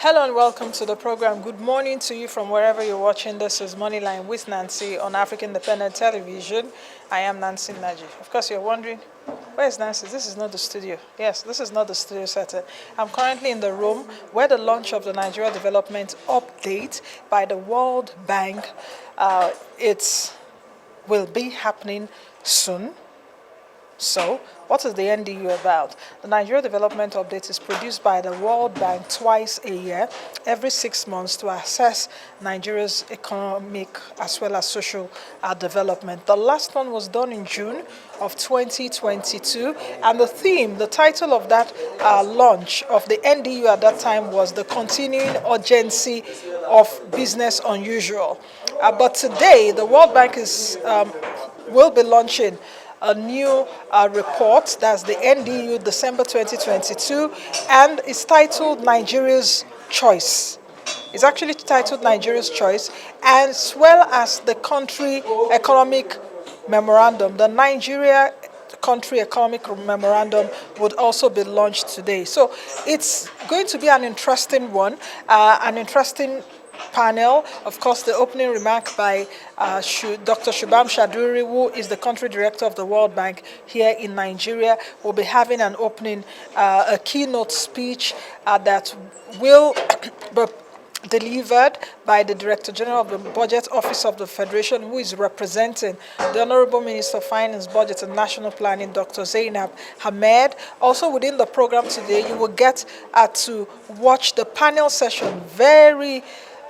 Hello and welcome to the program. Good morning to you from wherever you're watching. This is Moneyline with Nancy on African Independent Television. I am Nancy Nnaji. Of course, you're wondering, where's Nancy? This is not the studio. Yes, this is not the studio setting. I'm currently in the room where the launch of the Nigeria Development Update by the World Bank, it will be happening soon. So, what is the NDU about? The Nigeria Development Update is produced by the World Bank twice a year, every 6 months, to assess Nigeria's economic as well as social development. The last one was done in June of 2022, and the title of that launch of the NDU at that time was The Continuing Urgency of Business Unusual. But today, the World Bank will be launching a new report, that's the NDU December 2022, and it's titled Nigeria's Choice. It's actually titled Nigeria's Choice, as well as the Country Economic Memorandum. The Nigeria Country Economic Memorandum would also be launched today. So it's going to be an interesting one, an interesting panel. Of course, the opening remark by Dr. Shubham Chowdhury, who is the country director of the World Bank here in Nigeria, will be having an opening, a keynote speech that will be delivered by the Director General of the Budget Office of the Federation, who is representing the Honorable Minister of Finance, Budget and National Planning, Dr. Zainab Ahmed. Also within the program today, you will get to watch the panel session, very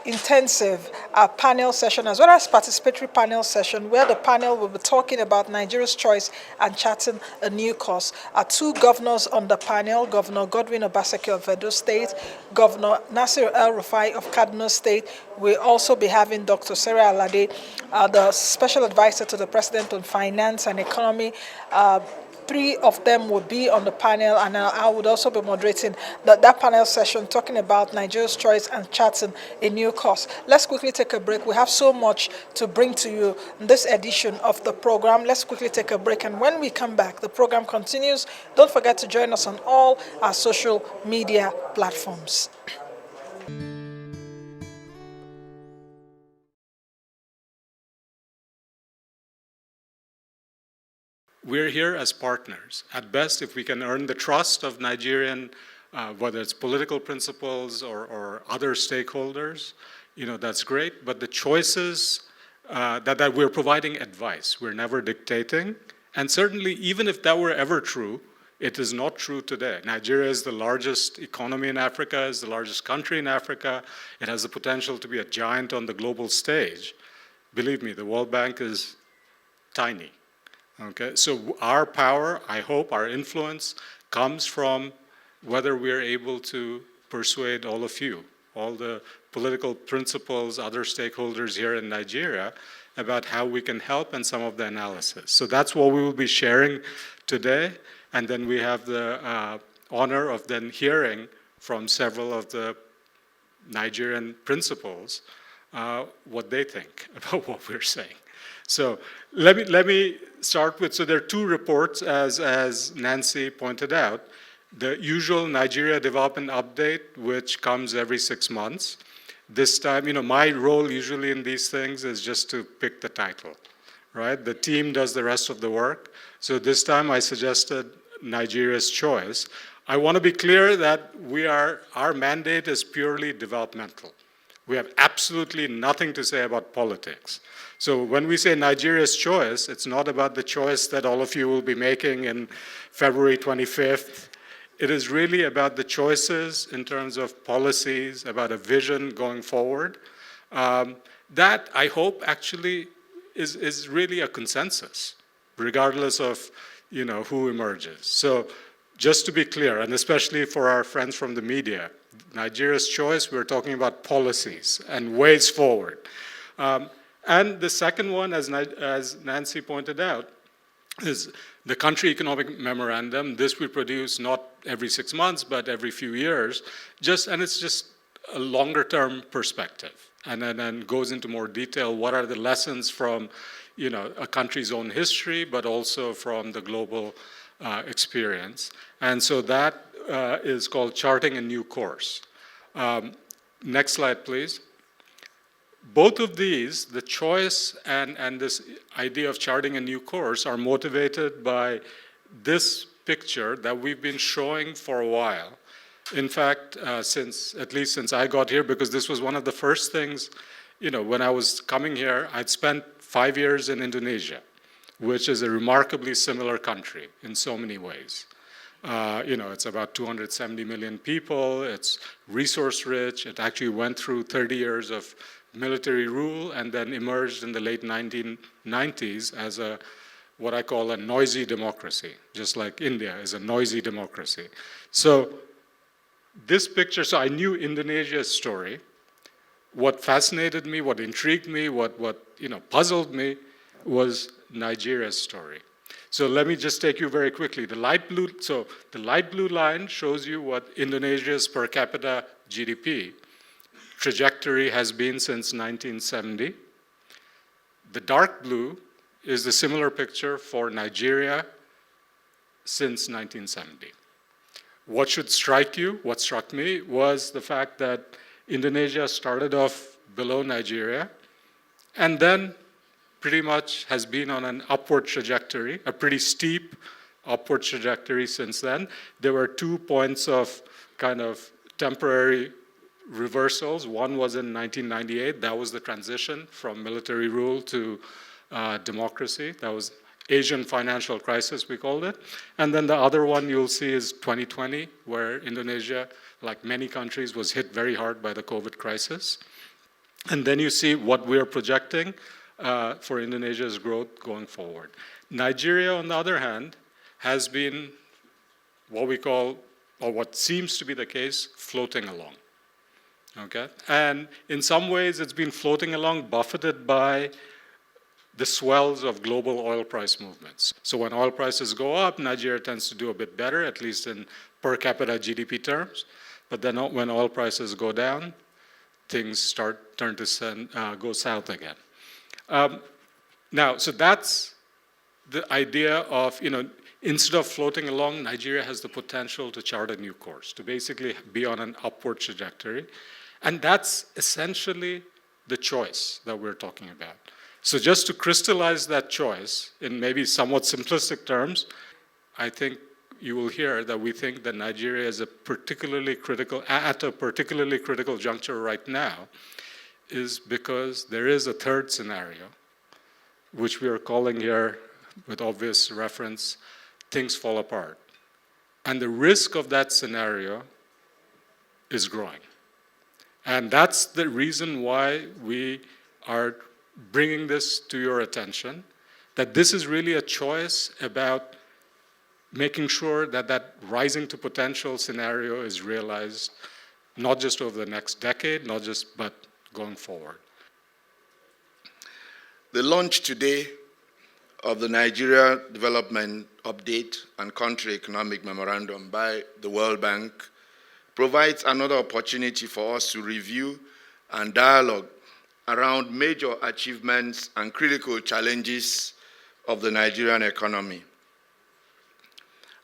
intensive panel session, as well as participatory panel session, where the panel will be talking about Nigeria's choice and charting a new course. Two governors on the panel, Governor Godwin Obaseki of Edo State, Governor Nasir El-Rufai of Kaduna State. We'll also be having Dr. Sarah Alade, the Special Advisor to the President on Finance and Economy. Three of them will be on the panel, and I would also be moderating that panel session talking about Nigeria's choice and charting a new course. Let's quickly take a break. We have so much to bring to you in this edition of the program. Let's quickly take a break, and when we come back, the program continues. Don't forget to join us on all our social media platforms. We're here as partners. At best, if we can earn the trust of Nigerian, whether it's political principles or other stakeholders, that's great. But the choices that we're providing advice, we're never dictating. And certainly, even if that were ever true, it is not true today. Nigeria is the largest economy in Africa, is the largest country in Africa. It has the potential to be a giant on the global stage. Believe me, the World Bank is tiny. Okay, so our power, I hope, our influence comes from whether we're able to persuade all of you, all the political principals, other stakeholders here in Nigeria, about how we can help and some of the analysis. So that's what we will be sharing today, and then we have the honor of then hearing from several of the Nigerian principals what they think about what we're saying. So let me start with, so there are two reports, as Nancy pointed out. The usual Nigeria Development Update, which comes every 6 months. This time, my role usually in these things is just to pick the title, right? The team does the rest of the work. So this time I suggested Nigeria's Choice. I want to be clear that our mandate is purely developmental. We have absolutely nothing to say about politics. So when we say Nigeria's choice, it's not about the choice that all of you will be making in February 25th. It is really about the choices in terms of policies, about a vision going forward. That, I hope, actually is really a consensus, regardless of who emerges. So just to be clear, and especially for our friends from the media, Nigeria's choice, we're talking about policies and ways forward. And the second one, as Nancy pointed out, is the Country Economic Memorandum. This we produce not every 6 months, but every few years. And it's just a longer-term perspective, and then goes into more detail. What are the lessons from, a country's own history, but also from the global experience? And so that is called Charting a New Course. Next slide, please. Both of these, the choice and this idea of charting a new course, are motivated by this picture that we've been showing for a while. In fact, at least since I got here, because this was one of the first things, when I was coming here, I'd spent 5 years in Indonesia, which is a remarkably similar country in so many ways. It's about 270 million people, it's resource rich, it actually went through 30 years of military rule and then emerged in the late 1990s as what I call a noisy democracy, just like India is a noisy democracy. So this picture, so I knew Indonesia's story. What fascinated me, what intrigued me, what puzzled me was Nigeria's story. So let me just take you very quickly. The light blue line shows you what Indonesia's per capita GDP trajectory has been since 1970. The dark blue is the similar picture for Nigeria since 1970. What should strike you, what struck me, was the fact that Indonesia started off below Nigeria and then pretty much has been on an upward trajectory, a pretty steep upward trajectory since then. There were 2 points of kind of temporary reversals. One was in 1998. That was the transition from military rule to democracy. That was Asian financial crisis, we called it. And then the other one you'll see is 2020, where Indonesia, like many countries, was hit very hard by the COVID crisis. And then you see what we're projecting for Indonesia's growth going forward. Nigeria, on the other hand, has been what we call, or what seems to be the case, floating along. Okay? And in some ways, it's been floating along, buffeted by the swells of global oil price movements. So when oil prices go up, Nigeria tends to do a bit better, at least in per capita GDP terms. But then when oil prices go down, things turn to go south again. Now, so that's the idea of, instead of floating along, Nigeria has the potential to chart a new course, to basically be on an upward trajectory. And that's essentially the choice that we're talking about. So just to crystallize that choice in maybe somewhat simplistic terms, I think you will hear that we think that Nigeria is at a particularly critical juncture right now, is because there is a third scenario, which we are calling here, with obvious reference, things fall apart. And the risk of that scenario is growing. And that's the reason why we are bringing this to your attention, that this is really a choice about making sure that that rising to potential scenario is realized, not just over the next decade, but going forward. The launch today of the Nigeria Development Update and Country Economic Memorandum by the World Bank provides another opportunity for us to review and dialogue around major achievements and critical challenges of the Nigerian economy.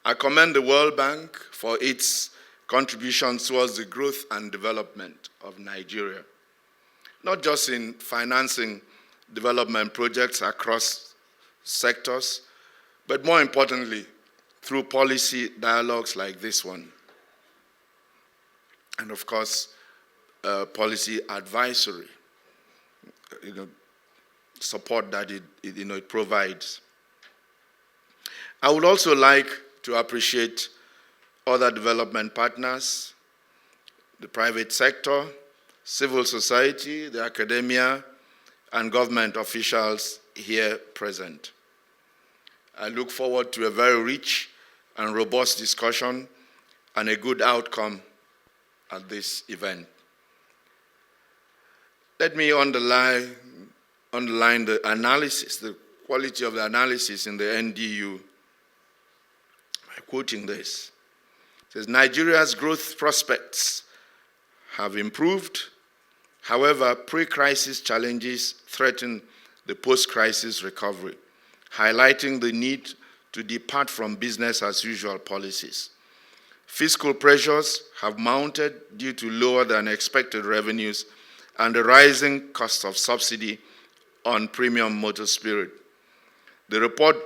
I commend the World Bank for its contributions towards the growth and development of Nigeria, not just in financing development projects across sectors, but more importantly, through policy dialogues like this one. And of course, policy advisory, support that it provides. I would also like to appreciate other development partners, the private sector, civil society, the academia, and government officials here present. I look forward to a very rich and robust discussion and a good outcome at this event. Let me underline the analysis, the quality of the analysis in the NDU by quoting this. It says, Nigeria's growth prospects have improved. However, pre-crisis challenges threaten the post-crisis recovery, highlighting the need to depart from business as usual policies. Fiscal pressures have mounted due to lower than expected revenues and the rising cost of subsidy on premium motor spirit. The report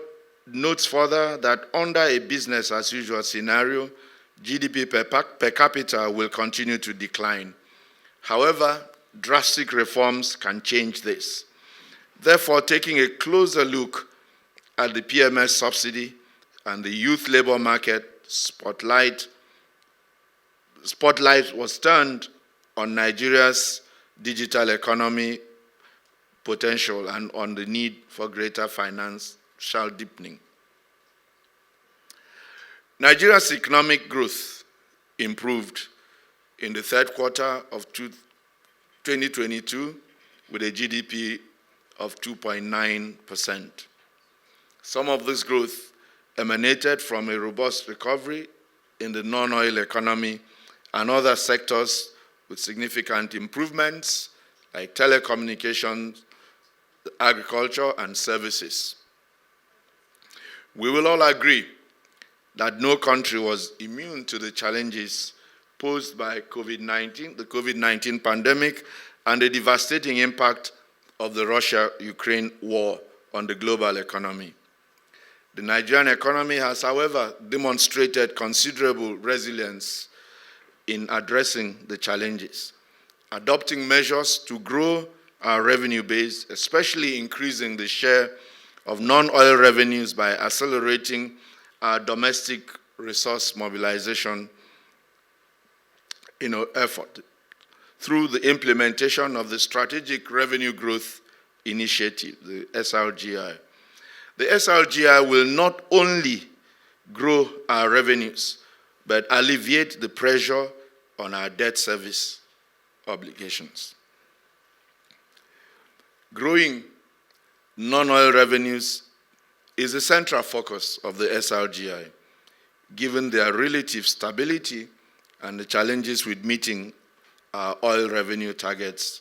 notes further that under a business as usual scenario, GDP per capita will continue to decline. However, drastic reforms can change this. Therefore, taking a closer look at the PMS subsidy and the youth labor market, spotlight was turned on Nigeria's digital economy potential and on the need for greater financial deepening. Nigeria's economic growth improved in the third quarter of 2022 with a GDP of 2.9%. Some of this growth emanated from a robust recovery in the non-oil economy and other sectors with significant improvements like telecommunications, agriculture, and services. We will all agree that no country was immune to the challenges posed by the COVID-19 pandemic, and the devastating impact of the Russia-Ukraine war on the global economy. The Nigerian economy has, however, demonstrated considerable resilience in addressing the challenges, adopting measures to grow our revenue base, especially increasing the share of non-oil revenues by accelerating our domestic resource mobilization effort through the implementation of the Strategic Revenue Growth Initiative, the SRGI. The SRGI will not only grow our revenues, but alleviate the pressure on our debt service obligations. Growing non-oil revenues is a central focus of the SRGI, given their relative stability and the challenges with meeting our oil revenue targets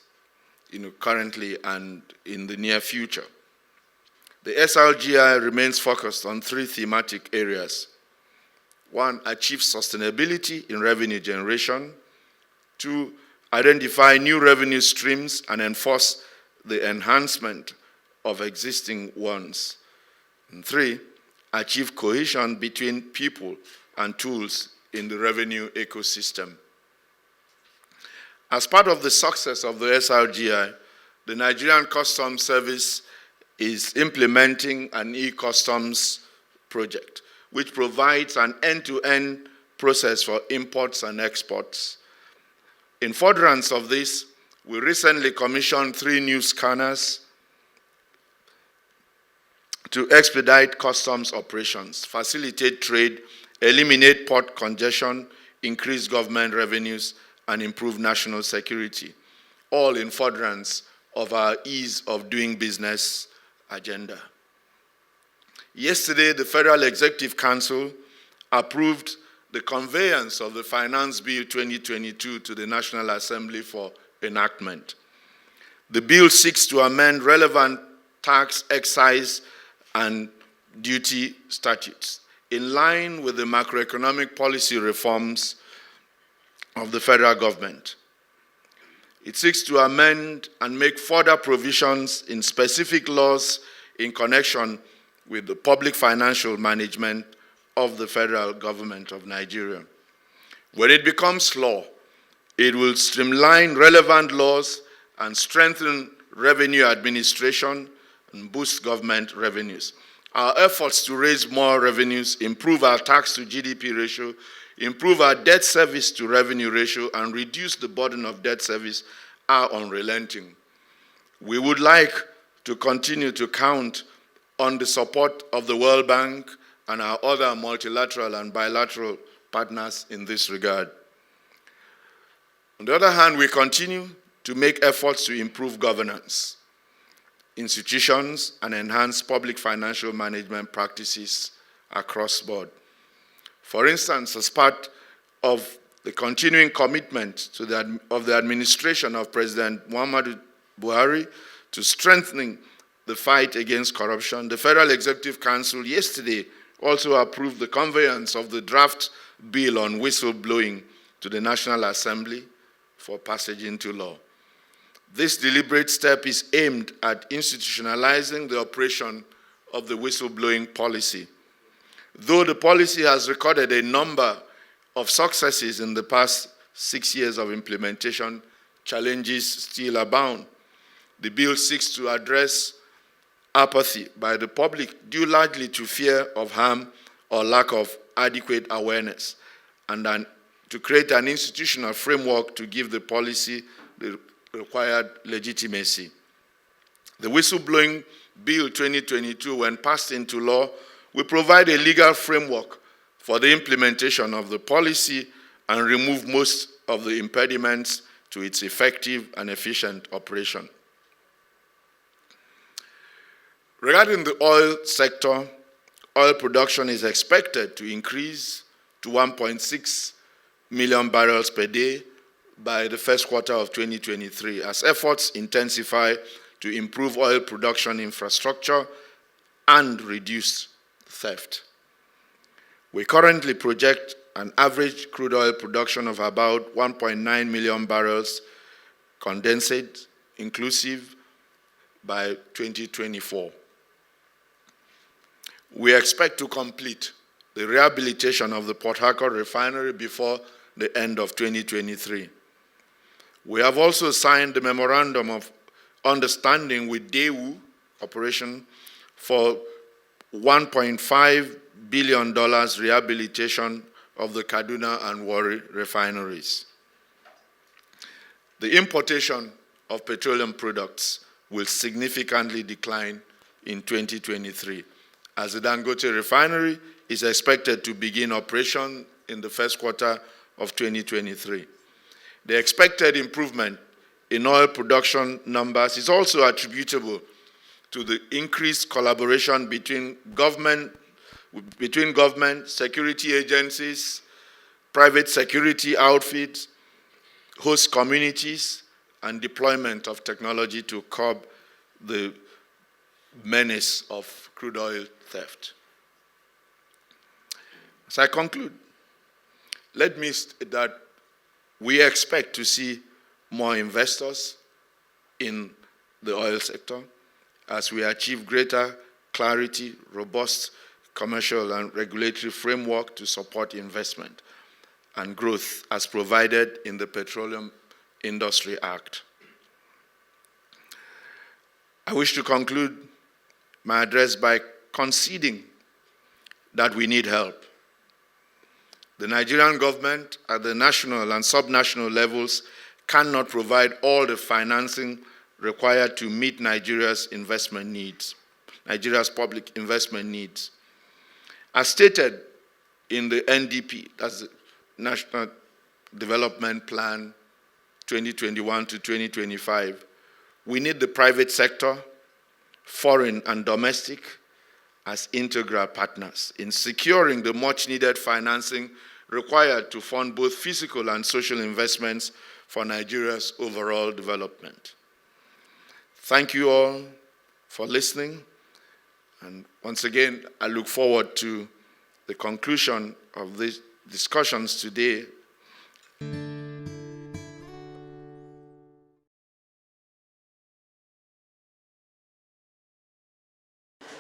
currently and in the near future. The SRGI remains focused on three thematic areas. One, achieve sustainability in revenue generation. Two, identify new revenue streams and enforce the enhancement of existing ones. And three, achieve cohesion between people and tools in the revenue ecosystem. As part of the success of the SRGI, the Nigerian Customs Service is implementing an e-customs project, which provides an end-to-end process for imports and exports. In furtherance of this, we recently commissioned 3 new scanners to expedite customs operations, facilitate trade, eliminate port congestion, increase government revenues, and improve national security, all in furtherance of our ease of doing business agenda. Yesterday, the Federal Executive Council approved the conveyance of the Finance Bill 2022 to the National Assembly for enactment. The bill seeks to amend relevant tax, excise, and duty statutes in line with the macroeconomic policy reforms of the federal government. It seeks to amend and make further provisions in specific laws in connection with the public financial management of the federal government of Nigeria. When it becomes law, it will streamline relevant laws and strengthen revenue administration and boost government revenues. Our efforts to raise more revenues, improve our tax to GDP ratio, improve our debt service to revenue ratio, and reduce the burden of debt service are unrelenting. We would like to continue to count on the support of the World Bank and our other multilateral and bilateral partners in this regard. On the other hand, we continue to make efforts to improve governance, institutions, and enhance public financial management practices across board. For instance, as part of the continuing commitment of the administration of President Muhammadu Buhari to strengthening the fight against corruption, the Federal Executive Council yesterday also approved the conveyance of the draft bill on whistleblowing to the National Assembly for passage into law. This deliberate step is aimed at institutionalizing the operation of the whistleblowing policy. Though the policy has recorded a number of successes in the past 6 years of implementation, challenges still abound. The bill seeks to address apathy by the public due largely to fear of harm or lack of adequate awareness, and to create an institutional framework to give the policy the required legitimacy. The Whistleblowing Bill 2022, when passed into law, will provide a legal framework for the implementation of the policy and remove most of the impediments to its effective and efficient operation. Regarding the oil sector, oil production is expected to increase to 1.6 million barrels per day by the first quarter of 2023 as efforts intensify to improve oil production infrastructure and reduce theft. We currently project an average crude oil production of about 1.9 million barrels condensate inclusive by 2024. We expect to complete the rehabilitation of the Port Harcourt refinery before the end of 2023. We have also signed the Memorandum of Understanding with Daewoo Corporation for $1.5 billion rehabilitation of the Kaduna and Warri refineries. The importation of petroleum products will significantly decline in 2023, as the Dangote refinery is expected to begin operation in the first quarter of 2023. The expected improvement in oil production numbers is also attributable to the increased collaboration between government, security agencies, private security outfits, host communities, and deployment of technology to curb the menace of crude oil theft. As I conclude, let me state that we expect to see more investors in the oil sector as we achieve greater clarity, robust commercial and regulatory framework to support investment and growth as provided in the Petroleum Industry Act. I wish to conclude my address by conceding that we need help. The Nigerian government at the national and subnational levels cannot provide all the financing required to meet Nigeria's investment needs, Nigeria's public investment needs. As stated in the NDP, that's the National Development Plan 2021 to 2025, we need the private sector, foreign and domestic, as integral partners in securing the much-needed financing required to fund both physical and social investments for Nigeria's overall development. Thank you all for listening, and once again, I look forward to the conclusion of these discussions today.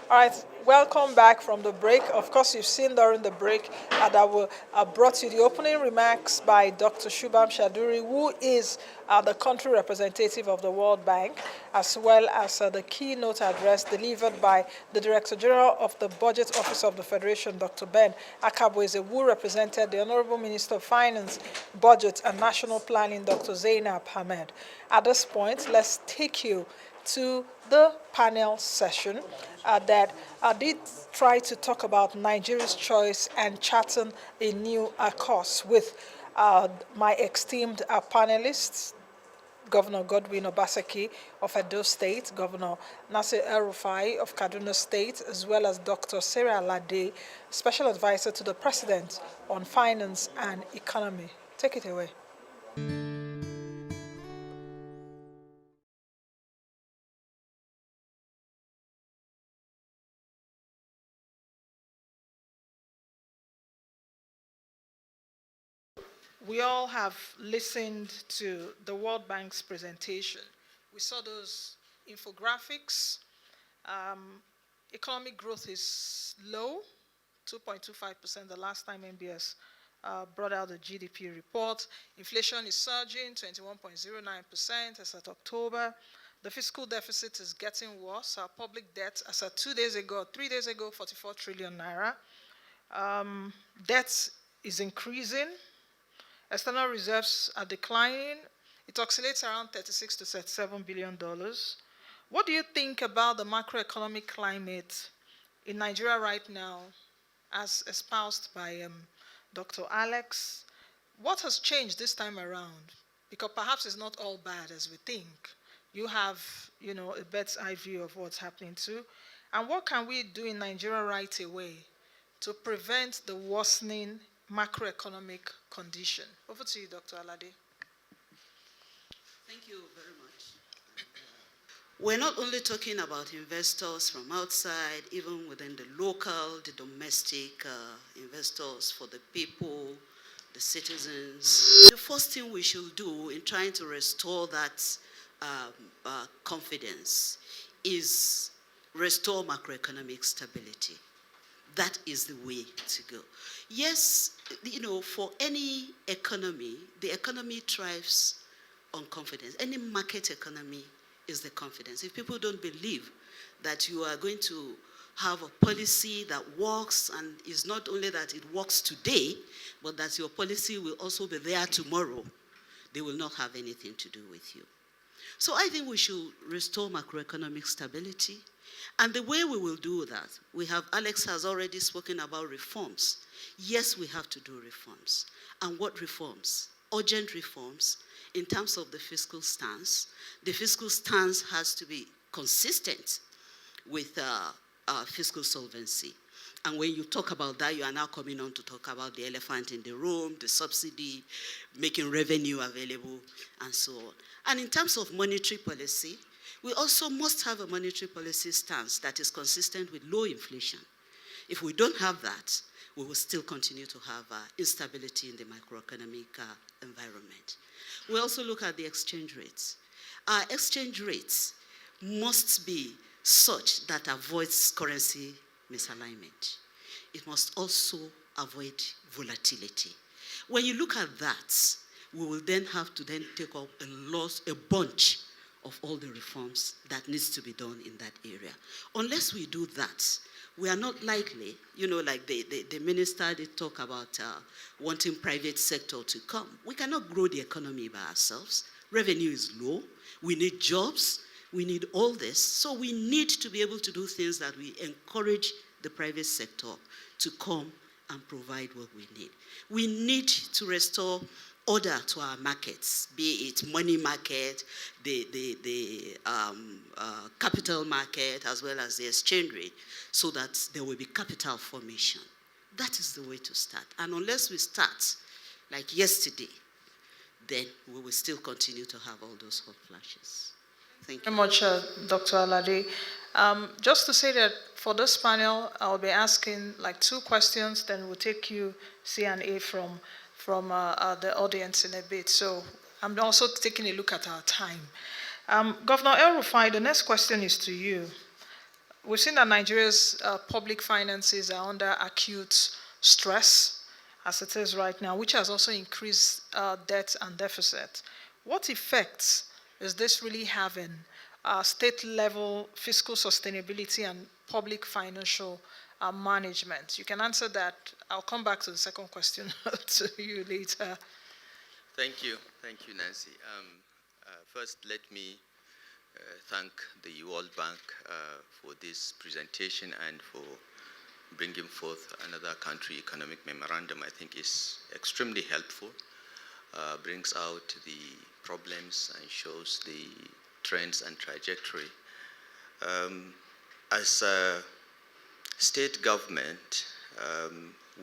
All right, welcome back from the break. Of course, you've seen during the break that I brought you the opening remarks by Dr. Shubham Shaduri, who is the country representative of the World Bank, as well as the keynote address delivered by the Director General of the Budget Office of the Federation, Dr. Ben Akabweze, who represented the Honorable Minister of Finance, Budget and National Planning, Dr. Zainab Ahmed. At this point, let's take you to the panel session that did try to talk about Nigeria's choice and charting a new course with my esteemed panelists, Governor Godwin Obaseki of Edo State, Governor Nasir El-Rufai of Kaduna State, as well as Dr. Sarah Lade, Special Advisor to the President on Finance and Economy. Take it away. we all have listened to the World Bank's presentation. We saw those infographics. Economic growth is low, 2.25% the last time MBS brought out the GDP report. Inflation is surging, 21.09% as at October. The fiscal deficit is getting worse. Our public debt, as at 3 days ago, 44 trillion naira. Debt is increasing. External reserves are declining. It oscillates around $36 to $37 billion. What do you think about the macroeconomic climate in Nigeria right now, as espoused by Dr. Alex? What has changed this time around? Because perhaps it's not all bad as we think. You have, a bird's eye view of what's happening too. And what can we do in Nigeria right away to prevent the worsening macroeconomic condition? Over to you, Dr. Alade. Thank you very much. We're not only talking about investors from outside, even within the local, the domestic investors for the people, the citizens. The first thing we should do in trying to restore that confidence is restore macroeconomic stability. That is the way to go. Yes, for any economy, the economy thrives on confidence. Any market economy is the confidence. If people don't believe that you are going to have a policy that works, and it's not only that it works today, but that your policy will also be there tomorrow, they will not have anything to do with you. So I think we should restore macroeconomic stability. And the way we will do that, Alex has already spoken about reforms. Yes, we have to do reforms. And what reforms? Urgent reforms in terms of the fiscal stance. The fiscal stance has to be consistent with fiscal solvency. And when you talk about that, you are now coming on to talk about the elephant in the room, the subsidy, making revenue available, and so on. And in terms of monetary policy, we also must have a monetary policy stance that is consistent with low inflation. If we don't have that, we will still continue to have instability in the macroeconomic environment. We also look at the exchange rates. Our exchange rates must be such that avoids currency misalignment. It must also avoid volatility. When you look at that, we will then have to then take up a bunch of all the reforms that needs to be done in that area. Unless we do that, we are not likely, like the minister did talk about wanting private sector to come. We cannot grow the economy by ourselves. Revenue is low. We need jobs. We need all this. So we need to be able to do things that we encourage the private sector to come and provide what we need. We need to restore order to our markets, be it money market, the capital market, as well as the exchange rate, so that there will be capital formation. That is the way to start. And unless we start like yesterday, then we will still continue to have all those hot flashes. Thank you very much, Dr. Alade. Just to say that for this panel, I'll be asking like 2 questions, then we'll take you C&A from the audience in a bit. So I'm also taking a look at our time. Governor El-Rufai, the next question is to you. We've seen that Nigeria's public finances are under acute stress, as it is right now, which has also increased debt and deficit. What effects is this really having state-level fiscal sustainability and public financial management? You can answer that. I'll come back to the second question to you later. Thank you, Nancy. First, let me thank the World Bank for this presentation and for bringing forth another country economic memorandum. I think is extremely helpful, brings out the problems and shows the trends and trajectory. As a state government,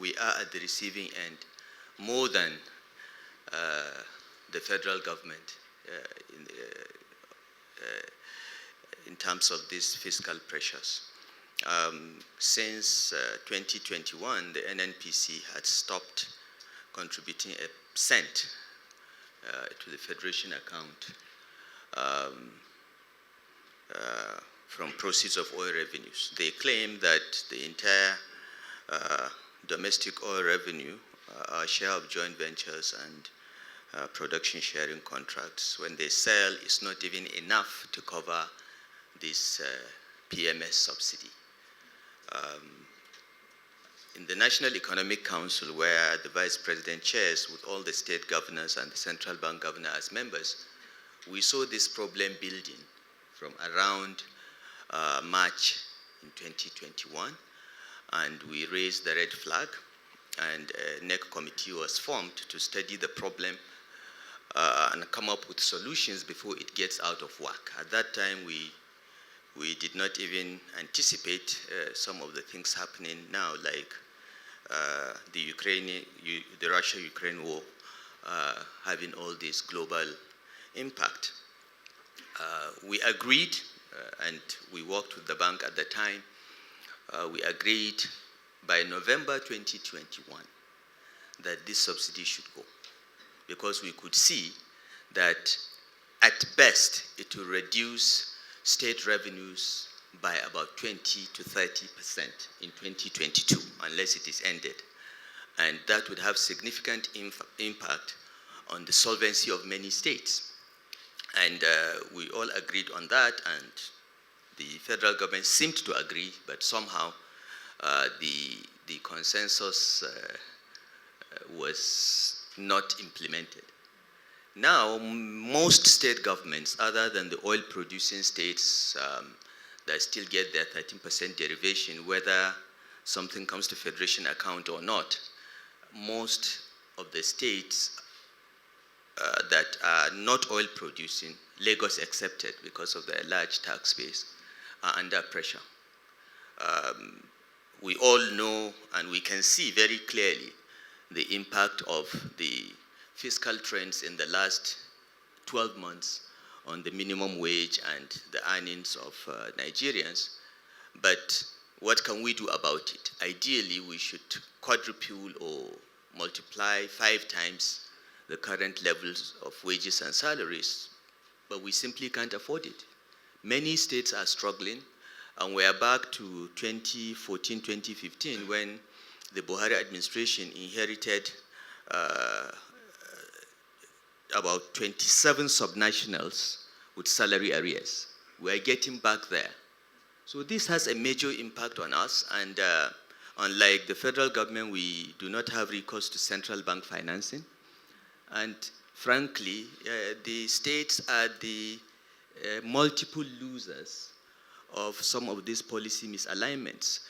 we are at the receiving end more than the federal government in terms of these fiscal pressures. Since 2021, the NNPC had stopped contributing a sent to the Federation account from proceeds of oil revenues. They claim that the entire domestic oil revenue, our share of joint ventures and production sharing contracts, when they sell, is not even enough to cover this PMS subsidy. In the National Economic Council, where the Vice President chairs with all the state governors and the central bank governor as members, we saw this problem building from around March in 2021, and we raised the red flag, and a NEC committee was formed to study the problem and come up with solutions before it gets out of whack. At that time, we did not even anticipate some of the things happening now, like the Russia-Ukraine war having all this global impact. We agreed, and we worked with the bank at the time, we agreed by November 2021 that this subsidy should go, because we could see that at best it will reduce state revenues by about 20 to 30% in 2022, unless it is ended. And that would have significant impact on the solvency of many states. And we all agreed on that, and the federal government seemed to agree, but somehow the consensus was not implemented. Now, most state governments, other than the oil-producing states that still get their 13% derivation, whether something comes to federation account or not, most of the states that are not oil-producing, Lagos accepted because of their large tax base, are under pressure. We all know, and we can see very clearly, the impact of the fiscal trends in the last 12 months on the minimum wage and the earnings of Nigerians. But what can we do about it? Ideally, we should quadruple or multiply 5 times the current levels of wages and salaries, but we simply can't afford it. Many states are struggling, and we are back to 2014, 2015, when the Buhari administration inherited about 27 subnationals with salary arrears. We are getting back there. So this has a major impact on us, and unlike the federal government, we do not have recourse to central bank financing. And frankly, the states are the multiple losers of some of these policy misalignments.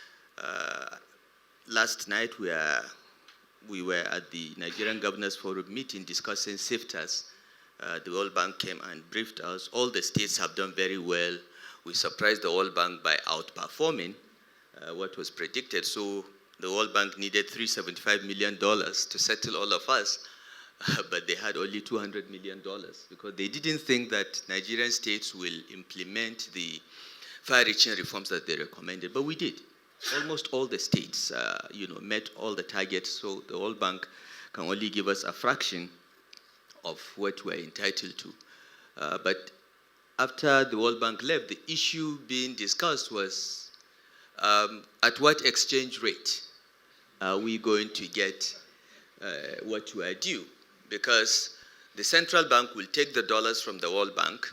Last night, we were at the Nigerian Governors Forum meeting discussing SIFTAs. The World Bank came and briefed us. All the states have done very well. We surprised the World Bank by outperforming what was predicted. So the World Bank needed $375 million to settle all of us, but they had only $200 million because they didn't think that Nigerian states will implement the far-reaching reforms that they recommended, but we did. Almost all the states, met all the targets, so the World Bank can only give us a fraction of what we're entitled to. But after the World Bank left, the issue being discussed was at what exchange rate are we going to get what we are due? Because the central bank will take the dollars from the World Bank,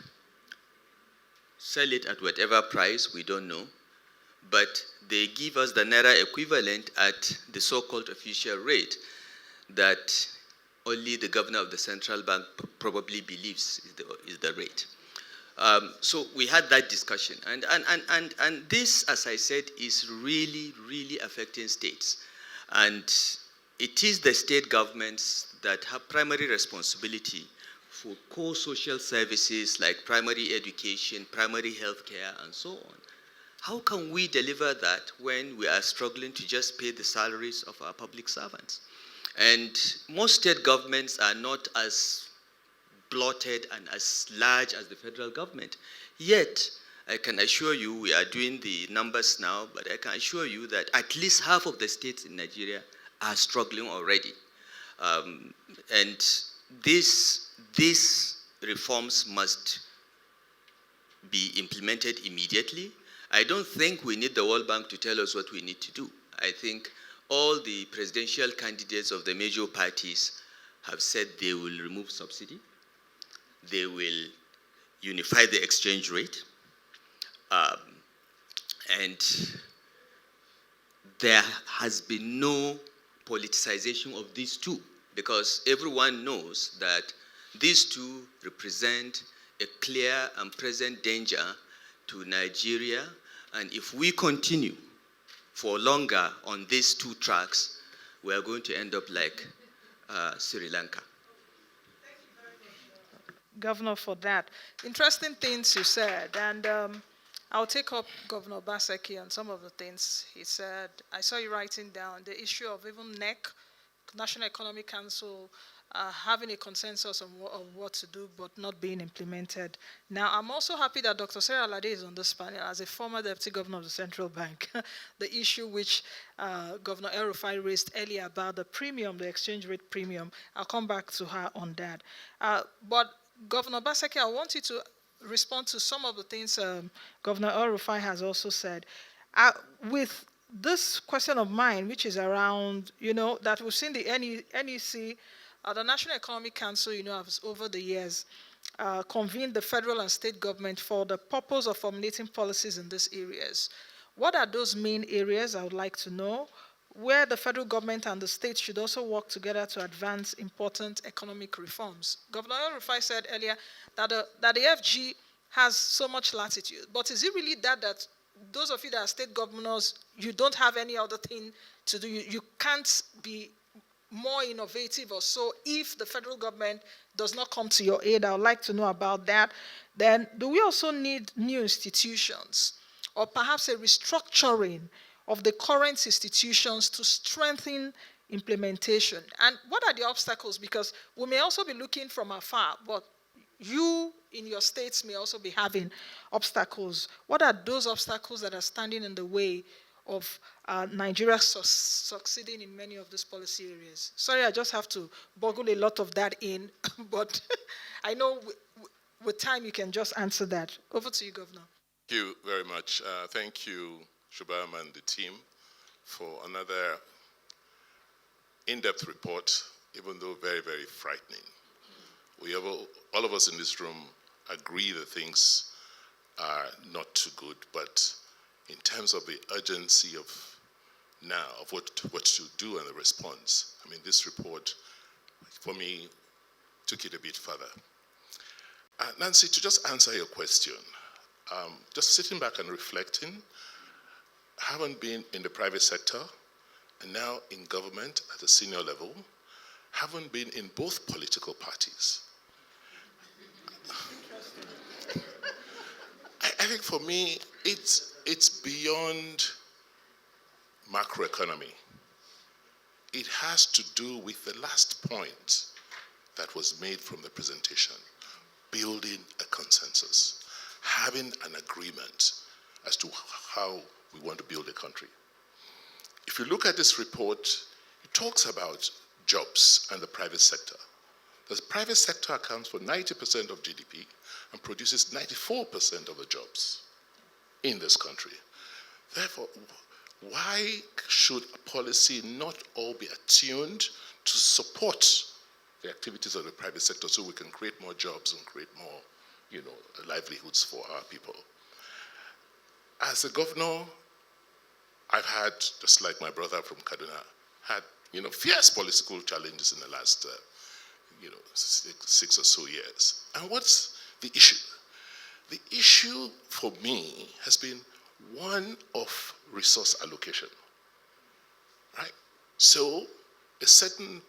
sell it at whatever price, we don't know, but they give us the Naira equivalent at the so-called official rate that only the governor of the central bank probably believes is the rate. So we had that discussion. And this, as I said, is really, really affecting states. And it is the state governments that have primary responsibility for core social services like primary education, primary health care, and so on. How can we deliver that when we are struggling to just pay the salaries of our public servants? And most state governments are not as bloated and as large as the federal government. Yet, I can assure you, we are doing the numbers now, but I can assure you that at least half of the states in Nigeria are struggling already. And these reforms must be implemented immediately. I don't think we need the World Bank to tell us what we need to do. I think all the presidential candidates of the major parties have said they will remove subsidy, they will unify the exchange rate, and there has been no politicization of these two, because everyone knows that these two represent a clear and present danger to Nigeria, and if we continue for longer on these two tracks, we are going to end up like Sri Lanka. Governor, for that. Interesting things you said, and I'll take up Governor Baseki on some of the things he said. I saw you writing down the issue of even NEC, National Economic Council, having a consensus on what to do but not being implemented. Now, I'm also happy that Dr. Sarah Alade is on this panel as a former Deputy Governor of the Central Bank. The issue which Governor El Rufai raised earlier about the premium, the exchange rate premium, I'll come back to her on that. But Governor Baseki, I want you to respond to some of the things Governor El Rufai has also said. With this question of mine, which is around, that we've seen the NEC, the National Economic Council, has over the years convened the federal and state government for the purpose of formulating policies in these areas. What are those main areas, I would like to know, where the federal government and the states should also work together to advance important economic reforms? Governor El Rufai said earlier that the FG has so much latitude, but is it really that those of you that are state governors, you don't have any other thing to do? You can't be more innovative or so if the federal government does not come to your aid? I would like to know about that. Then, do we also need new institutions or perhaps a restructuring of the current institutions to strengthen implementation? And what are the obstacles? Because we may also be looking from afar, but you in your states may also be having obstacles. What are those obstacles that are standing in the way of Nigeria succeeding in many of these policy areas? Sorry, I just have to boggle a lot of that in, but I know with time you can just answer that. Over to you, Governor. Thank you very much. Thank you, Shubham and the team, for another in-depth report, even though very, very frightening. We have all of us in this room agree that things are not too good, but in terms of the urgency of now, of what to do and the response, I mean, this report, for me, took it a bit further. Nancy, to just answer your question, just sitting back and reflecting, having been in the private sector and now in government at a senior level, having been in both political parties, I think for me, it's beyond macroeconomy. It has to do with the last point that was made from the presentation, building a consensus, having an agreement as to how we want to build a country. If you look at this report, it talks about jobs and the private sector. The private sector accounts for 90% of GDP and produces 94% of the jobs in this country. Therefore, why should a policy not all be attuned to support the activities of the private sector so we can create more jobs and create more, livelihoods for our people? As a governor, I've had, just like my brother from Kaduna, had, fierce political challenges in the last, 6 or so years. And what's the issue? The issue for me has been one of resource allocation, right? So a certain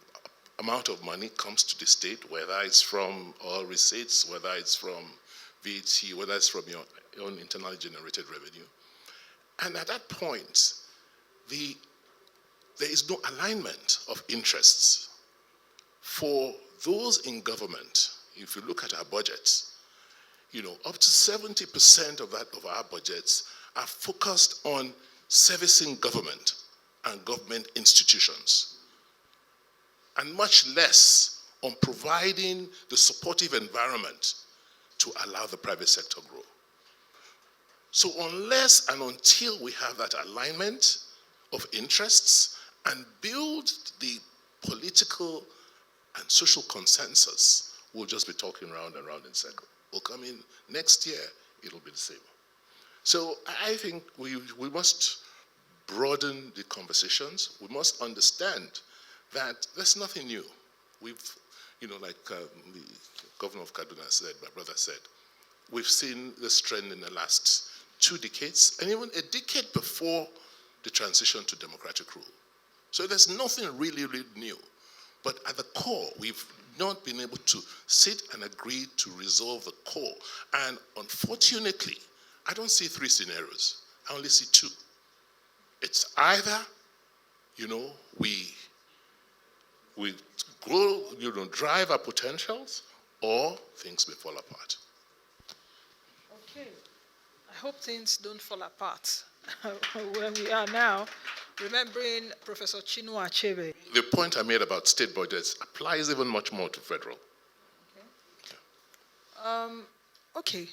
amount of money comes to the state, whether it's from oil receipts, whether it's from VAT, whether it's from your own internally generated revenue. And at that point, there is no alignment of interests. For those in government, if you look at our budgets, up to 70% of our budgets are focused on servicing government and government institutions. and much less on providing the supportive environment to allow the private sector grow. So unless and until we have that alignment of interests and build the political and social consensus, we'll just be talking round and round in circles. We'll come in next year, it'll be the same. So I think we must broaden the conversations. We must understand that there's nothing new. We've, like the governor of Kaduna said, my brother said, we've seen this trend in the last 2 decades, and even a decade before the transition to democratic rule. So there's nothing really, really new. But at the core, we've not been able to sit and agree to resolve the core. And unfortunately, I don't see 3 scenarios. I only see 2. It's either, we grow, drive our potentials, or things may fall apart. Okay. I hope things don't fall apart where we are now, remembering Professor Chinua Achebe. The point I made about state budgets applies even much more to federal. Okay.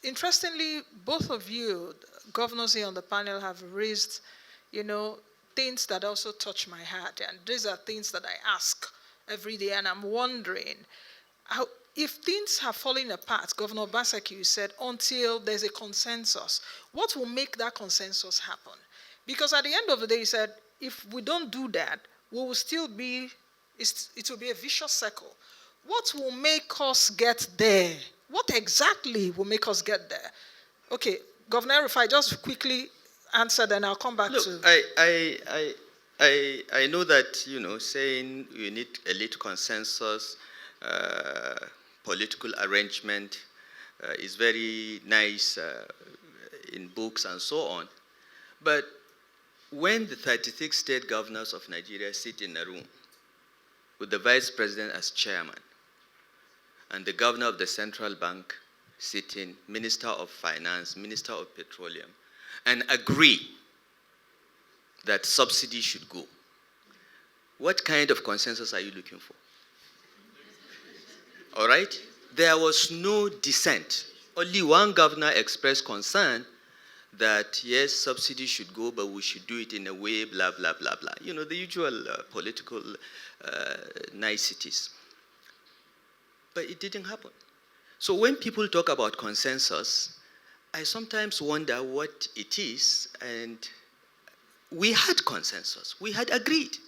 Interestingly, both of you, governors here on the panel, have raised, things that also touch my heart. And these are things that I ask every day. And I'm wondering, if things have fallen apart, Governor Obaseki said, until there's a consensus, what will make that consensus happen? Because at the end of the day, he said, if we don't do that, we will still be, it will be a vicious circle. What will make us get there? What exactly will make us get there? Okay, Governor, if I just quickly answer, then I'll come back to... I know that, saying we need a little consensus, political arrangement is very nice in books and so on. But when the 36 state governors of Nigeria sit in a room with the vice president as chairman, and the governor of the central bank sitting, minister of finance, minister of petroleum, and agree that subsidy should go, what kind of consensus are you looking for? All right? There was no dissent. Only one governor expressed concern that, yes, subsidy should go, but we should do it in a way, blah, blah, blah, blah. The usual political niceties. But it didn't happen. So when people talk about consensus, I sometimes wonder what it is, and we had consensus. We had agreed.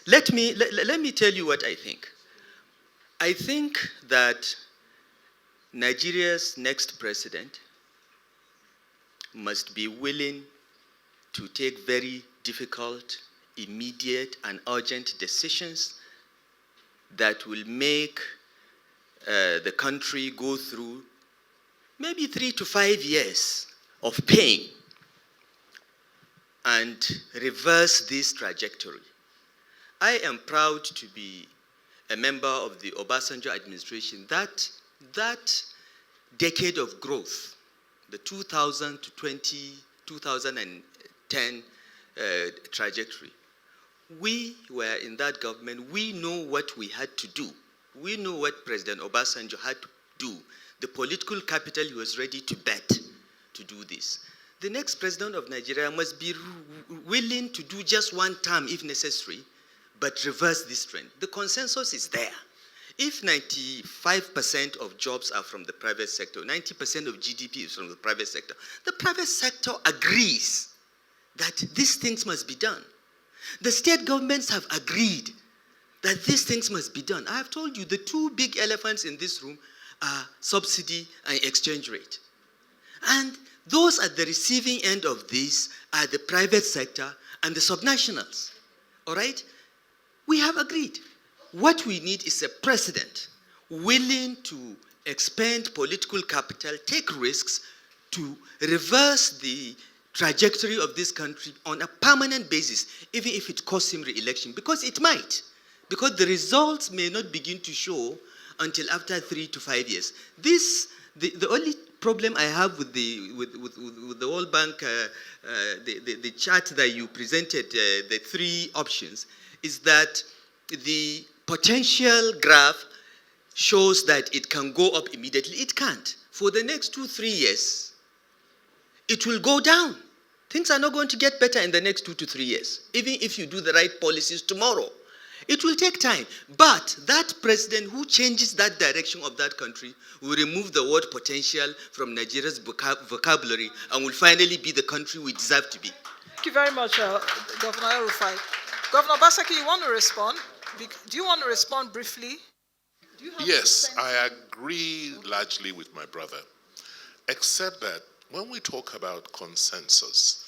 Let me tell you what I think. I think that Nigeria's next president must be willing to take very difficult, immediate, and urgent decisions that will make the country go through maybe 3 to 5 years of pain and reverse this trajectory. I am proud to be a member of the Obasanjo administration. That decade of growth, the 2000 to 2010 trajectory, we were in that government. We know what we had to do. We know what President Obasanjo had to do, the political capital he was ready to bet to do this. The next president of Nigeria must be willing to do just one term if necessary, but reverse this trend. The consensus is there. If 95% of jobs are from the private sector, 90% of GDP is from the private sector agrees that these things must be done. The state governments have agreed that these things must be done. I have told you the 2 big elephants in this room are subsidy and exchange rate. And those at the receiving end of this are the private sector and the subnationals. All right? We have agreed. What we need is a president willing to expend political capital, take risks to reverse the trajectory of this country on a permanent basis, even if it costs him re-election, because it might. Because the results may not begin to show until after 3 to 5 years. The only problem I have with the World Bank, the chart that you presented, the 3 options, is that the potential graph shows that it can go up immediately. It can't. For the next 2-3 years, it will go down. Things are not going to get better in the next 2 to 3 years, even if you do the right policies tomorrow. It will take time. But that president who changes that direction of that country will remove the word potential from Nigeria's vocabulary and will finally be the country we deserve to be. Thank you very much, Governor El-Rufai. Governor Basaki, you want to respond? Do you want to respond briefly? Yes, I agree largely with my brother, except that when we talk about consensus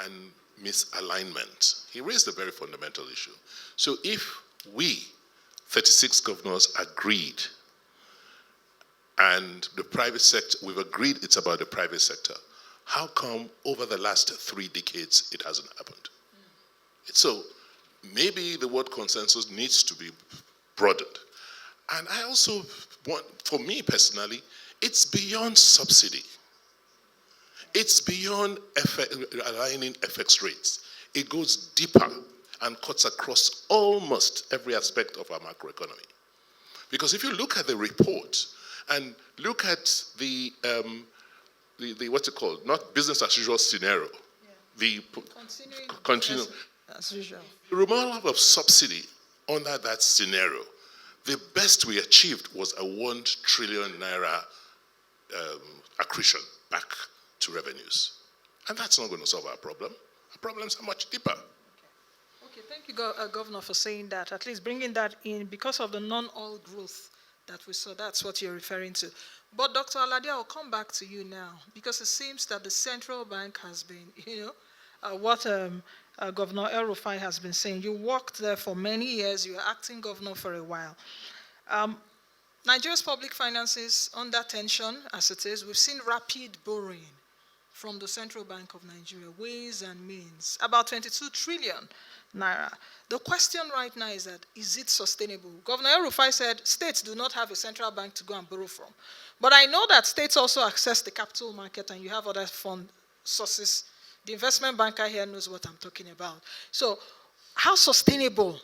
and misalignment, he raised a very fundamental issue. So if we, 36 governors, agreed, and the private sector, we've agreed it's about the private sector, how come over the last 3 decades it hasn't happened? So maybe the word consensus needs to be broadened. And I also want, for me personally, it's beyond subsidy. It's beyond aligning FX rates. It goes deeper and cuts across almost every aspect of our macroeconomy. Because if you look at the report and look at the what's it called? Not business as usual scenario. Yeah. Continuing as usual. The removal of subsidy under that scenario, the best we achieved was a 1 trillion naira accretion back to revenues. And that's not going to solve our problem. Our problems are much deeper. Okay, thank you, Governor, for saying that, at least bringing that in because of the non-oil growth that we saw. That's what you're referring to. But Dr. Alade, I'll come back to you now because it seems that the central bank has been, what Governor El-Rufai has been saying. You worked there for many years. You were acting governor for a while. Nigeria's public finances under tension, as it is. We've seen rapid borrowing from the Central Bank of Nigeria, ways and means, about 22 trillion naira. The question right now is that, is it sustainable? Governor El-Rufai said states do not have a central bank to go and borrow from. But I know that states also access the capital market and you have other fund sources. The investment banker here knows what I'm talking about. So how sustainable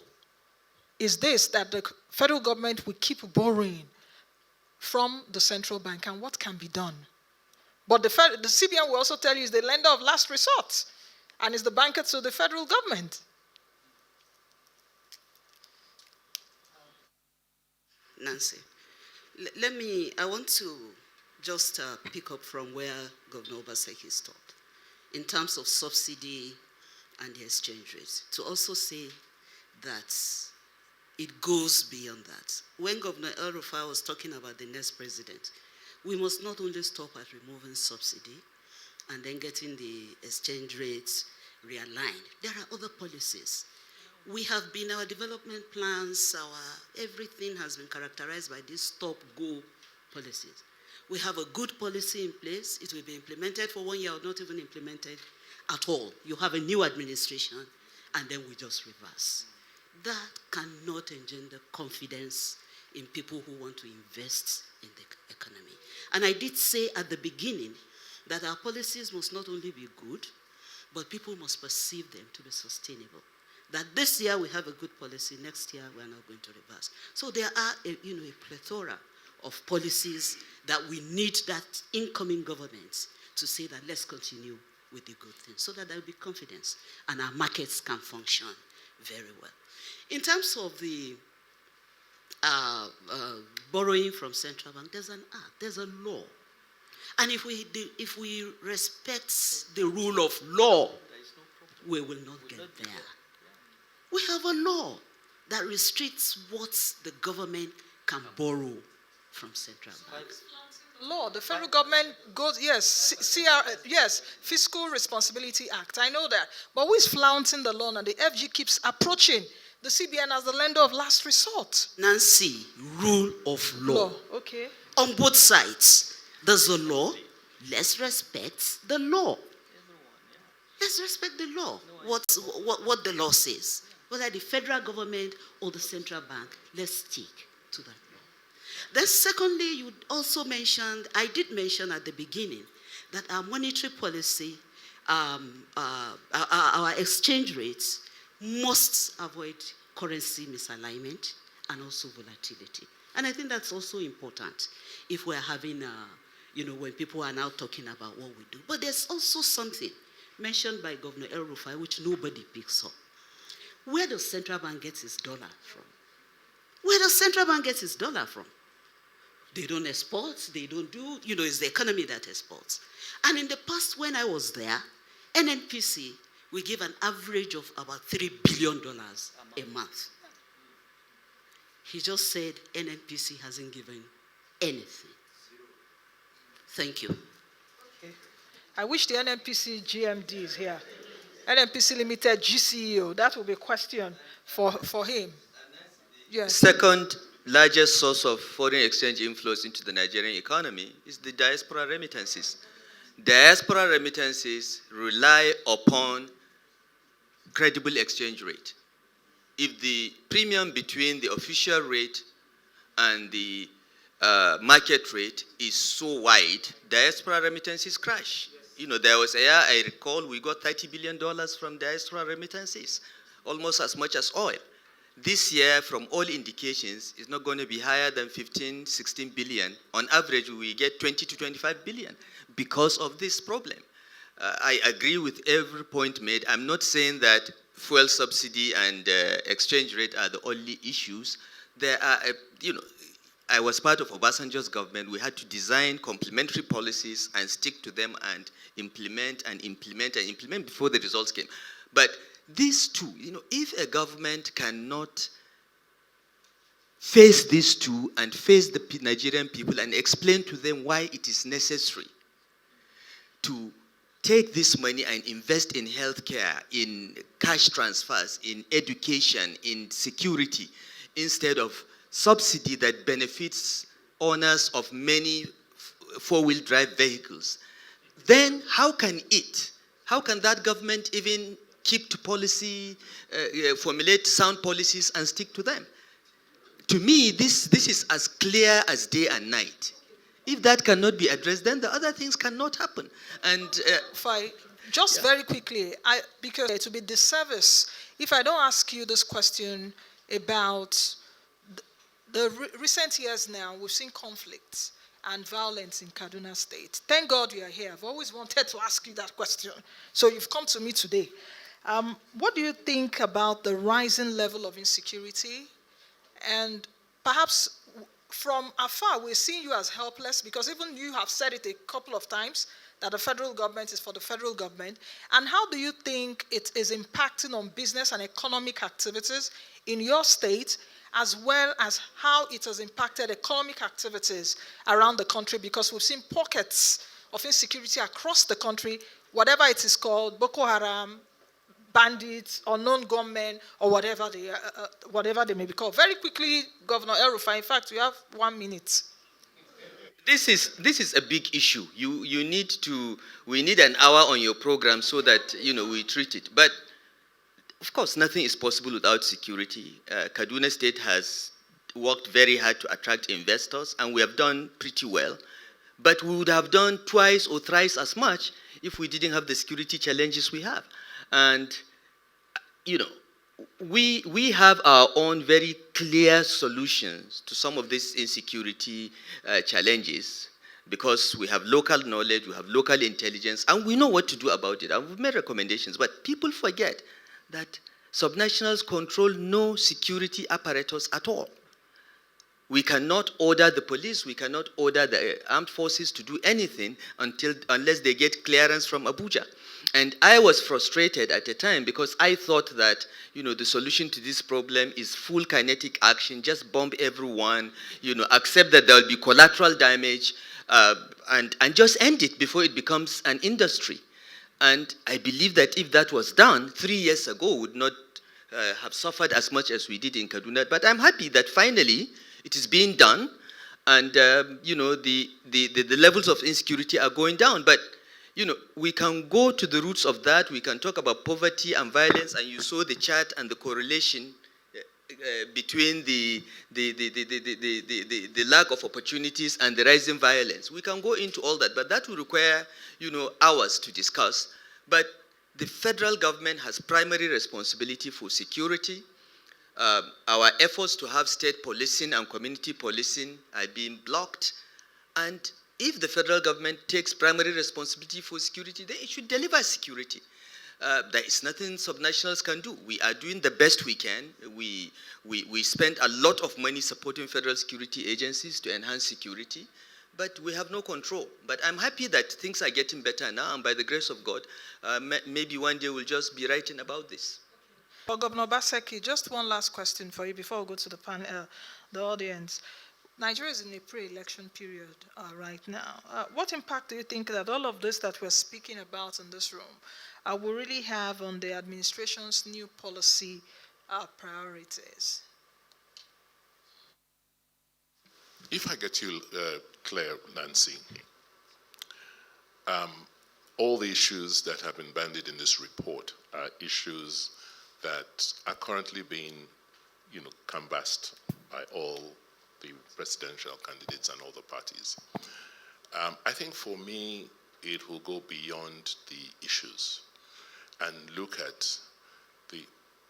is this that the federal government will keep borrowing from the central bank, and what can be done? But the CBN will also tell you is the lender of last resort and is the banker to the federal government. Nancy, I want to just pick up from where Governor Obaseki stopped in terms of subsidy and the exchange rate, to also say that it goes beyond that. When Governor El-Rufai was talking about the next president, we must not only stop at removing subsidy and then getting the exchange rates realigned. There are other policies. We have been, our development plans, everything has been characterized by these stop-go policies. We have a good policy in place. It will be implemented for 1 year or not even implemented at all. You have a new administration, and then we just reverse. That cannot engender confidence in people who want to invest in the economy. And I did say at the beginning that our policies must not only be good, but people must perceive them to be sustainable. That this year we have a good policy, next year we are not going to reverse. So there are a plethora of policies that we need that incoming government to say that let's continue with the good things so that there will be confidence and our markets can function very well. In terms of the borrowing from central bank, there's an act, there's a law. And if we respect the rule of law, we will not get there. We have a law that restricts what the government can borrow from central banks. Law, the federal government goes, yes, Fiscal Responsibility Act, I know that. But who is flaunting the law and the FG keeps approaching the CBN as the lender of last resort? Nancy, rule of law. Okay. On both sides, there's a law. Let's respect the law. Let's respect the law. What the law says. Whether the federal government or the central bank, let's stick to that law. Then secondly, you also mentioned, I did mention at the beginning, that our monetary policy, our exchange rates must avoid currency misalignment, and also volatility. And I think that's also important if we're having, when people are now talking about what we do. But there's also something mentioned by Governor El Rufai which nobody picks up. Where does central bank get its dollar from? Where does central bank get its dollar from? They don't export, they don't do, it's the economy that exports. And in the past when I was there, NNPC, we give an average of about $3 billion a month. He just said NNPC hasn't given anything. Thank you. Okay. I wish the NNPC GMD is here. NNPC Limited GCEO, that will be a question for him. Yes. Second largest source of foreign exchange inflows into the Nigerian economy is the diaspora remittances. Diaspora remittances rely upon credible exchange rate. If the premium between the official rate and the market rate is so wide, diaspora remittances crash. There was a year, I recall, we got $30 billion from diaspora remittances, almost as much as oil. This year, from all indications, is not going to be higher than 15, 16 billion. On average, we get 20 to 25 billion because of this problem. I agree with every point made. I'm not saying that fuel subsidy and exchange rate are the only issues. There are, I was part of Obasanjo's government. We had to design complementary policies and stick to them and implement before the results came. But these two, if a government cannot face these two and face the Nigerian people and explain to them why it is necessary to take this money and invest in healthcare, in cash transfers, in education, in security, instead of subsidy that benefits owners of many four-wheel drive vehicles, then how can that government even keep to policy, formulate sound policies and stick to them? To me, this is as clear as day and night. If that cannot be addressed, then the other things cannot happen. And very quickly, because it will be disservice if I don't ask you this question about the recent years now. We've seen conflicts and violence in Kaduna State. Thank God you are here. I've always wanted to ask you that question. So you've come to me today. What do you think about the rising level of insecurity? And perhaps from afar, we're seeing you as helpless, because even you have said it a couple of times that the federal government is for the federal government. And how do you think it is impacting on business and economic activities in your state, as well as how it has impacted economic activities around the country? Because we've seen pockets of insecurity across the country, whatever it is called, Boko Haram, bandits, unknown gunmen, or whatever they may be called. Very quickly, Governor El Rufai, in fact, we have 1 minute. This is a big issue. We need an hour on your program so that we treat it. But of course, nothing is possible without security. Kaduna State has worked very hard to attract investors, and we have done pretty well. But we would have done twice or thrice as much if we didn't have the security challenges we have. And, we have our own very clear solutions to some of these insecurity challenges, because we have local knowledge, we have local intelligence, and we know what to do about it. And we've made recommendations, but people forget that subnationals control no security apparatus at all. We cannot order the police, we cannot order the armed forces to do anything unless they get clearance from Abuja. And I was frustrated at the time, because I thought that, the solution to this problem is full kinetic action, just bomb everyone, accept that there will be collateral damage, and just end it before it becomes an industry. And I believe that if that was done 3 years ago, we would not have suffered as much as we did in Kaduna. But I'm happy that finally it is being done, and the levels of insecurity are going down. But we can go to the roots of that. We can talk about poverty and violence, and you saw the chart and the correlation between the lack of opportunities and the rising violence. We can go into all that, but that will require, hours to discuss. But the federal government has primary responsibility for security. Our efforts to have state policing and community policing are being blocked. And if the federal government takes primary responsibility for security, then it should deliver security. There is nothing subnationals can do. We are doing the best we can. We spend a lot of money supporting federal security agencies to enhance security, but we have no control. But I'm happy that things are getting better now, and by the grace of God, maybe one day we'll just be writing about this. Well, Governor Baseki, just one last question for you before we go to the panel, the audience. Nigeria is in a pre-election period right now. What impact do you think that all of this that we're speaking about in this room will really have on the administration's new policy priorities? If I get you clear, Nancy, all the issues that have been bandied in this report are issues that are currently being, canvassed by all the presidential candidates and all the parties. I think for me, it will go beyond the issues and look at the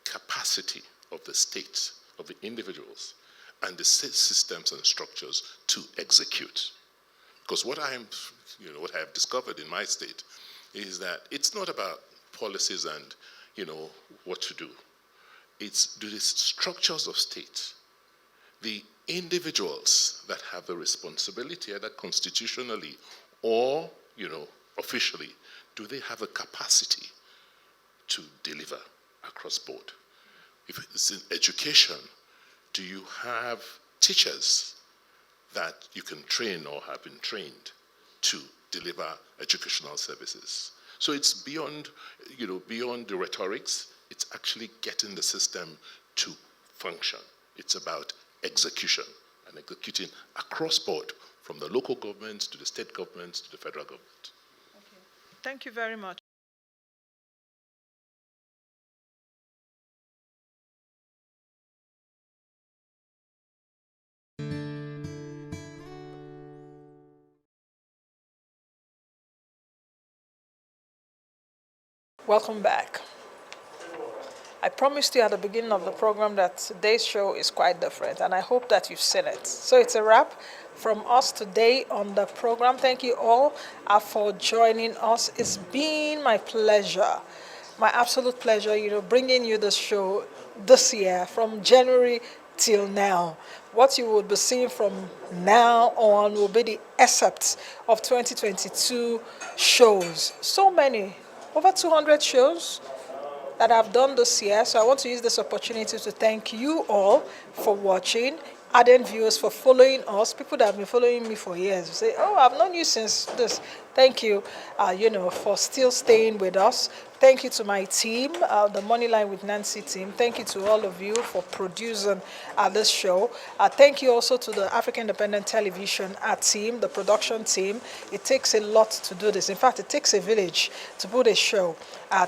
capacity of the state, of the individuals, and the systems and structures to execute. Because what I have discovered in my state is that it's not about policies and, what to do. It's the structures of state, the individuals that have the responsibility, either constitutionally or, officially, do they have a capacity to deliver across board? If it's in education, do you have teachers that you can train or have been trained to deliver educational services? So it's beyond, beyond the rhetorics. It's actually getting the system to function. It's about execution and executing across board, from the local governments to the state governments to the federal government. Okay. Thank you very much. Welcome back. I promised you at the beginning of the program that today's show is quite different, and I hope that you've seen it. So it's a wrap from us today on the program. Thank you all for joining us. It's been my pleasure, my absolute pleasure, bringing you the show this year from January till now. What you will be seeing from now on will be the excerpts of 2022 shows. So many, over 200 shows that I've done this year. So I want to use this opportunity to thank you all for watching, ardent viewers for following us, people that have been following me for years. You say, oh, I've known you since this. Thank you, for still staying with us. Thank you to my team, the Moneyline with Nancy team. Thank you to all of you for producing this show. Thank you also to the African Independent Television team, the production team. It takes a lot to do this. In fact, it takes a village to put a show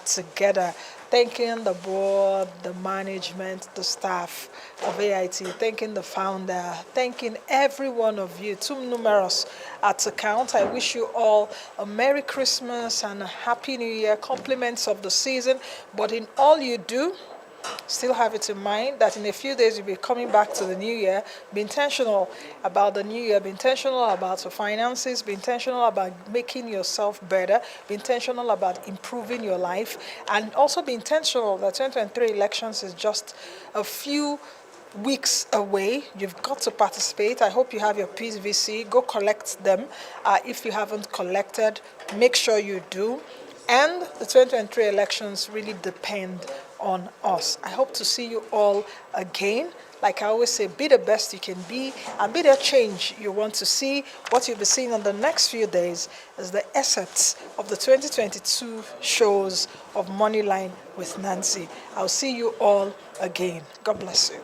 together. Thanking the board, the management, the staff of AIT, thanking the founder, thanking every one of you, too numerous to count. I wish you all a Merry Christmas and a Happy New Year, compliments of the season. But in all you do, still have it in mind that in a few days you'll be coming back to the new year. Be intentional about the new year. Be intentional about your finances. Be intentional about making yourself better. Be intentional about improving your life. And also be intentional that 2023 elections is just a few weeks away. You've got to participate. I hope you have your PVC. Go collect them. If you haven't collected, make sure you do. And the 2023 elections really depend on us. I hope to see you all again. Like I always say, be the best you can be and be the change you want to see. What you'll be seeing in the next few days is the assets of the 2022 shows of Moneyline with Nancy. I'll see you all again. God bless you.